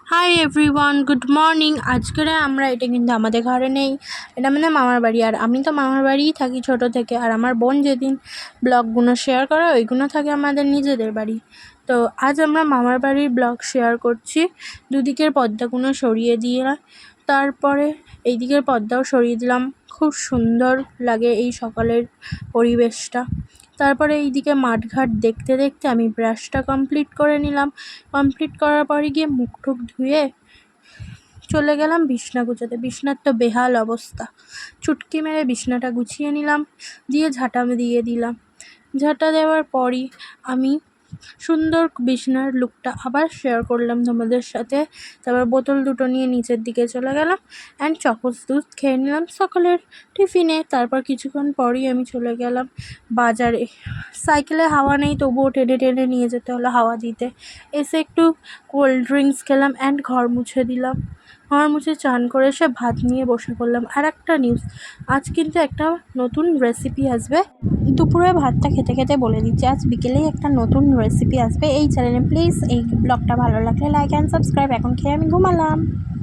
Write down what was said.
Hi everyone, good morning. আজকের আমরা এটা কিন্তু আমাদের ঘরে নেই, এটা আমাদের মামার বাড়ি। আর আমি তো মামার বাড়িই থাকি ছোট থেকে। আর আমার বোন যেদিন ব্লগগুলো শেয়ার করে ওইগুলো থাকে আমাদের নিজেদের বাড়ি। তো আজ আমরা মামার বাড়ির ব্লগ শেয়ার করছি। দুদিকের পর্দাগুলো সরিয়ে দিয়ে তারপরে এই দিকের পর্দাও সরিয়ে দিলাম। খুব সুন্দর লাগে এই সকালের পরিবেশটা। তারপরে এইদিকে মাঠঘাট দেখতে দেখতে আমি ব্রাশটা কমপ্লিট করে নিলাম। কমপ্লিট করার পরে গিয়ে মুখ টুক ধুয়ে চলে গেলাম বিছনা গুছাতে। বিছনার তো বেহাল অবস্থা। চুটকি মেরে বিছনাটা গুছিয়ে নিলাম, দিয়ে ঝাঁটা দিয়ে দিলাম। ঝাঁটা দেওয়ার পরই আমি সুন্দর বিছনার লুকটা আবার শেয়ার করলাম তোমাদের সাথে। তারপর বোতল দুটো নিয়ে নিচের দিকে চলে গেলাম অ্যান্ড চকোস দুধ খেয়ে নিলাম সকালের টিফিনে। তারপর কিছুক্ষণ পরই আমি চলে গেলাম বাজারে। সাইকেলে হাওয়া নেই, তবুও টেনে টেনে নিয়ে যেতে হলো হাওয়া দিতে। এসে একটু কোল্ড ড্রিঙ্কস খেলাম অ্যান্ড ঘর মুছে দিলাম। ঘর মুছে চান করে এসে ভাত নিয়ে বসে পড়লাম। আর একটা নিউজ, আজ কিন্তু একটা নতুন রেসিপি আসবে। দুপুরে ভাতটা খেতে খেতে বলে দিচ্ছি, আজ বিকেলেই একটা নতুন রেসিপি আসবে এই চ্যানেলে। প্লিজ এই ব্লগটা ভালো লাগলে লাইক অ্যান্ড সাবস্ক্রাইব। এখন খেয়ে আমি ঘুমালাম।